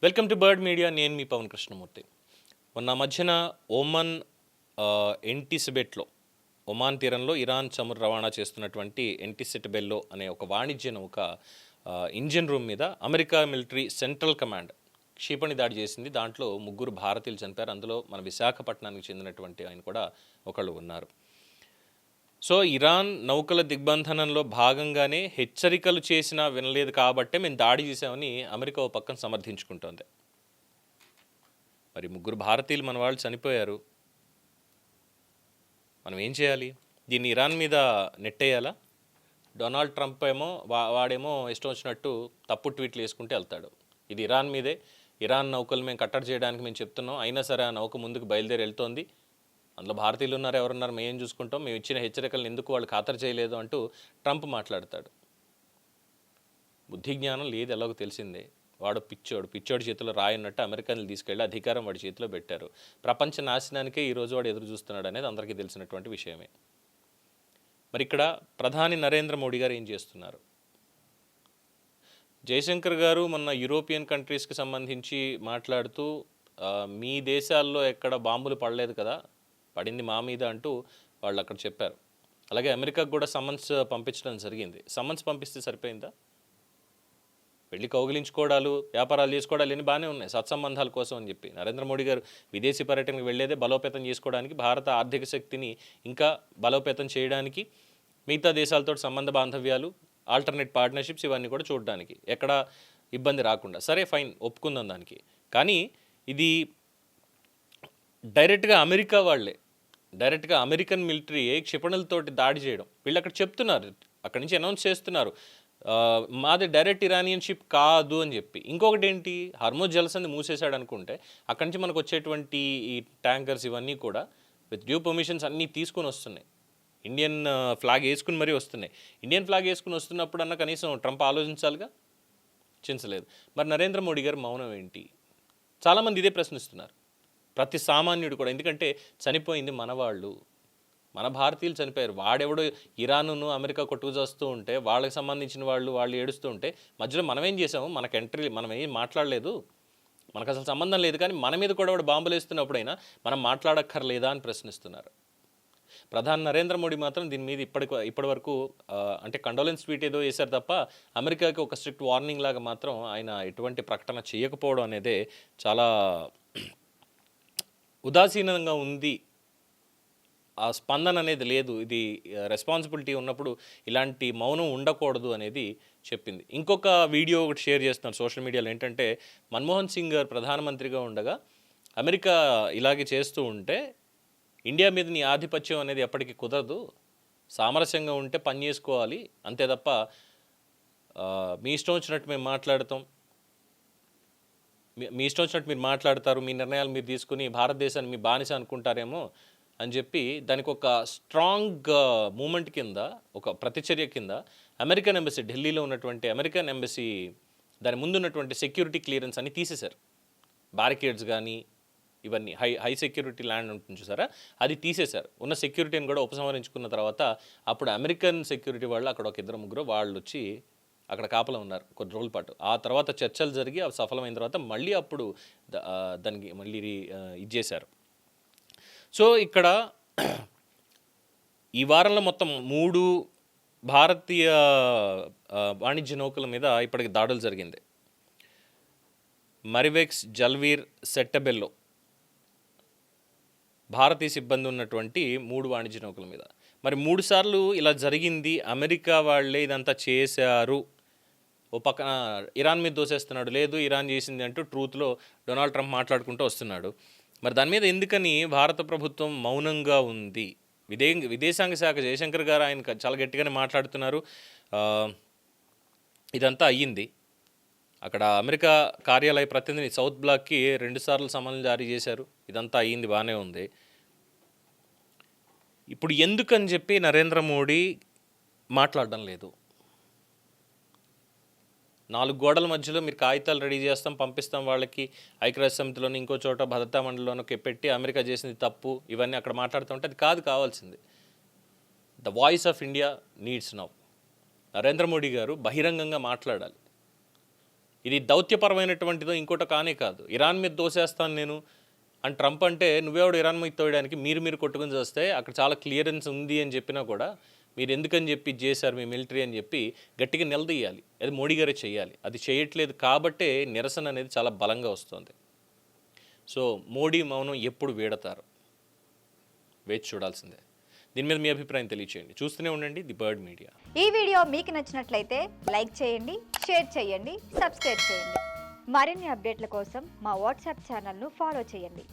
Welcome to bird media. నేను మీ పవన్ కృష్ణమూర్తి. మొన్న మధ్యన ఓమన్ ఎంటిసిబెట్లో ఒమాన్ తీరంలో ఇరాన్ చమురు రవాణా చేస్తున్నటువంటి ఎంటిసెటబెల్లో అనే ఒక వాణిజ్య నౌక ఇంజిన్ రూమ్ మీద అమెరికా మిలిటరీ సెంట్రల్ కమాండ్ క్షిపణి దాడి చేసింది. దాంట్లో 3 భారతీయులు చనిపోయారు. అందులో మన విశాఖపట్నానికి చెందినటువంటి ఆయన కూడా ఒకళ్ళు ఉన్నారు. సో ఇరాన్ నౌకల దిగ్బంధనంలో భాగంగానే హెచ్చరికలు చేసినా వినలేదు కాబట్టే మేము దాడి చేసామని అమెరికా ఓ పక్కన సమర్థించుకుంటోంది. మరి 3 భారతీయులు మన వాళ్ళు చనిపోయారు. మనం ఏం చేయాలి? దీన్ని ఇరాన్ మీద నెట్టేయాలా? డొనాల్డ్ ట్రంప్ ఏమో వాడేమో ఇష్టం వచ్చినట్టు తప్పు ట్వీట్లు వేసుకుంటే వెళ్తాడు. ఇది ఇరాన్ మీదే, ఇరాన్ నౌకలు మేము కట్టడి చేయడానికి మేము చెప్తున్నాం, అయినా సరే ఆ నౌక ముందుకు బయలుదేరి వెళ్తోంది, అందులో భారతీయులు ఉన్నారు, ఎవరున్నారు, మేము చూసుకుంటాం, మేము ఇచ్చిన హెచ్చరికలను ఎందుకు వాళ్ళు ఖాతరు చేయలేదు అంటూ ట్రంప్ మాట్లాడతాడు. బుద్ధి జ్ఞానం లేదు, ఎలాగో తెలిసిందే. వాడు పిచ్చోడి చేతిలో రాయన్నట్టు అమెరికన్లు తీసుకెళ్ళి అధికారం వాడి చేతిలో పెట్టారు. ప్రపంచ నాశనానికే ఈరోజు వాడు ఎదురు చూస్తున్నాడు అనేది అందరికీ తెలిసినటువంటి విషయమే. మరి ఇక్కడ ప్రధాని నరేంద్ర మోడీ గారు ఏం చేస్తున్నారు? జయశంకర్ గారు మొన్న యూరోపియన్ కంట్రీస్కి సంబంధించి మాట్లాడుతూ మీ దేశాల్లో ఎక్కడ బాంబులు పడలేదు కదా, పడింది మా మీద అంటూ వాళ్ళు అక్కడ చెప్పారు. అలాగే అమెరికాకు కూడా సమన్స్ పంపించడం జరిగింది. సమన్స్ పంపిస్తే సరిపోయిందా? వెళ్ళి కౌగిలించుకోవడాలు, వ్యాపారాలు చేసుకోవడాలు అన్నీ బాగానే ఉన్నాయి, సత్సంబంధాల కోసం అని చెప్పి. నరేంద్ర మోడీ గారు విదేశీ పర్యటనకు వెళ్ళేదే బలోపేతం చేసుకోవడానికి, భారత ఆర్థిక శక్తిని ఇంకా బలోపేతం చేయడానికి, మిగతా దేశాలతో సంబంధ బాంధవ్యాలు, ఆల్టర్నేట్ పార్ట్నర్షిప్స్ ఇవన్నీ కూడా చూడడానికి, ఎక్కడ ఇబ్బంది రాకుండా. సరే ఫైన్, ఒప్పుకుందాం దానికి. కానీ ఇది డైరెక్ట్గా అమెరికా వాళ్ళే, డైరెక్ట్గా అమెరికన్ మిలిటరీయే క్షిపణులతోటి దాడి చేయడం. వీళ్ళు అక్కడ చెప్తున్నారు, అక్కడి నుంచి అనౌన్స్ చేస్తున్నారు మాది డైరెక్ట్ ఇరానియన్ షిప్ కాదు అని చెప్పి. ఇంకొకటి ఏంటి, హర్మోజ్ జలసంధి మూసేశాడు అనుకుంటే అక్కడి నుంచి మనకు వచ్చేటువంటి ఈ ట్యాంకర్స్ ఇవన్నీ కూడా విత్ డ్యూ పర్మిషన్స్ అన్నీ తీసుకొని వస్తున్నాయి, ఇండియన్ ఫ్లాగ్ వేసుకుని మరీ వస్తున్నాయి. ఇండియన్ ఫ్లాగ్ వేసుకుని వస్తున్నప్పుడు అన్న కనీసం ట్రంప్ ఆలోచించాలిగా, చించలేదు. మరి నరేంద్ర మోడీ గారు మౌనం ఏంటి? చాలామంది ఇదే ప్రశ్నిస్తున్నారు, ప్రతి సామాన్యుడు కూడా. ఎందుకంటే చనిపోయింది మనవాళ్ళు, మన భారతీయులు చనిపోయారు. వాడెవడో ఇరాను అమెరికా కొట్టుకుచస్తూ ఉంటే, వాళ్ళకి సంబంధించిన వాళ్ళు ఏడుస్తూ ఉంటే మధ్యలో మనం ఏం చేసాము? మనకు ఎంట్రీ, మనం ఏం మాట్లాడలేదు, మనకు అసలు సంబంధం లేదు. కానీ మన మీద కూడా వాడు బాంబులు వేస్తున్నప్పుడైనా మనం మాట్లాడక్కర్లేదా అని ప్రశ్నిస్తున్నారు. ప్రధాని నరేంద్ర మోడీ మాత్రం దీని మీద ఇప్పటి వరకు అంటే కండోలెన్స్ ట్వీట్ ఏదో వేశారు తప్ప అమెరికాకి ఒక స్ట్రిక్ట్ వార్నింగ్ లాగా మాత్రం ఆయన ఎటువంటి ప్రకటన చేయకపోవడం అనేదే చాలా ఉదాసీనంగా ఉంది. ఆ స్పందన అనేది లేదు. ఇది రెస్పాన్సిబిలిటీ ఉన్నప్పుడు ఇలాంటి మౌనం ఉండకూడదు అనేది చెప్పింది. ఇంకొక వీడియో ఒకటి షేర్ చేస్తున్నారు సోషల్ మీడియాలో. ఏంటంటే మన్మోహన్ సింగ్ గారు ప్రధానమంత్రిగా ఉండగా అమెరికా ఇలాగే చేస్తూ ఉంటే ఇండియా మీద నీ ఆధిపత్యం అనేది ఎప్పటికీ కుదరదు, సామరస్యంగా ఉంటే పని చేసుకోవాలి, అంతే తప్ప మీ ఇష్టం వచ్చినట్టు మేము మాట్లాడతాం, మీ ఇష్టం వచ్చినట్టు మీరు మాట్లాడతారు, మీ నిర్ణయాలు మీరు తీసుకుని భారతదేశాన్ని మీ బానిస అనుకుంటారేమో అని చెప్పి దానికి ఒక స్ట్రాంగ్ మూమెంట్ కింద, ఒక ప్రతిచర్య కింద అమెరికన్ ఎంబసీ, ఢిల్లీలో ఉన్నటువంటి అమెరికన్ ఎంబసీ దాని ముందున్నటువంటి సెక్యూరిటీ క్లియరెన్స్ అన్ని తీసేశారు. బ్యారికేడ్స్ కానీ ఇవన్నీ హై సెక్యూరిటీ ల్యాండ్ ఉంటుంది చూసారా, అది తీసేశారు. ఉన్న సెక్యూరిటీని కూడా ఉపసంహరించుకున్న తర్వాత అప్పుడు అమెరికన్ సెక్యూరిటీ వాళ్ళు అక్కడ ఒక 2-3 వాళ్ళు వచ్చి అక్కడ కాపలా ఉన్నారు కొన్ని రోజుల పాటు. ఆ తర్వాత చర్చలు జరిగి అవి సఫలమైన తర్వాత మళ్ళీ అప్పుడు దానికి మళ్ళీ ఇది చేశారు. సో ఇక్కడ ఈ వారంలో మొత్తం 3 భారతీయ వాణిజ్య నౌకల మీద ఇప్పటికి దాడులు జరిగింది. మరివెక్స్, జల్వీర్, సెట్టబెల్లో భారతీయ సిబ్బంది ఉన్నటువంటి 3 వాణిజ్య నౌకల మీద. మరి 3 సార్లు ఇలా జరిగింది, అమెరికా వాళ్ళే ఇదంతా చేశారు. ఓ పక్కన ఇరాన్ మీద దోసేస్తున్నాడు, లేదు ఇరాన్ చేసింది అంటూ ట్రూత్లో డొనాల్డ్ ట్రంప్ మాట్లాడుకుంటూ వస్తున్నాడు. మరి దాని మీద ఎందుకని భారత ప్రభుత్వం మౌనంగా ఉంది? విదేశాంగ శాఖ జయశంకర్ గారు ఆయన చాలా గట్టిగానే మాట్లాడుతున్నారు. ఇదంతా అయ్యింది, అక్కడ అమెరికా కార్యాలయ ప్రతినిధి సౌత్ బ్లాక్కి 2 సార్లు సమన్లు జారీ చేశారు, ఇదంతా అయ్యింది, బాగానే ఉంది. ఇప్పుడు ఎందుకని చెప్పి నరేంద్ర మోడీ మాట్లాడడం లేదు? 4 గోడల మధ్యలో మీరు కాగితాలు రెడీ చేస్తాం, పంపిస్తాం వాళ్ళకి, ఐక్యరాజ్య సమితిలోని ఇంకో చోట భద్రతా మండలిలోనో పెట్టి అమెరికా చేసింది తప్పు ఇవన్నీ అక్కడ మాట్లాడుతూ ఉంటే అది కాదు కావాల్సింది. The voice of India needs now. Narendra Modi గారు బహిరంగంగా మాట్లాడాలి. ఇది దౌత్యపరమైనటువంటిదో ఇంకోటో కానే కాదు. ఇరాన్ మీద దోసేస్తాను నేను అని ట్రంప్ అంటే, నువ్వెవడు ఇరాన్ మీద తోయడానికి, మీరు కొట్టుకుని చేస్తే అక్కడ చాలా క్లియరెన్స్ ఉంది అని చెప్పినా కూడా మీరు ఎందుకని చెప్పి ఇది చేశారు మీ మిలిటరీ అని చెప్పి గట్టిగా నిలదీయాలి. అది మోడీ గారే చేయాలి. అది చేయట్లేదు కాబట్టే నిరసన అనేది చాలా బలంగా వస్తుంది. సో మోడీ మౌనం ఎప్పుడు వీడతారు వేచి చూడాల్సిందే. దీని మీద మీ అభిప్రాయం తెలియచేయండి. చూస్తూనే ఉండండి ది బర్డ్ మీడియా. ఈ వీడియో మీకు నచ్చినట్లయితే లైక్ చేయండి, షేర్ చేయండి, సబ్స్క్రైబ్ చేయండి. మరిన్ని అప్డేట్ల కోసం మా వాట్సాప్ ఛానల్ను ఫాలో చేయండి.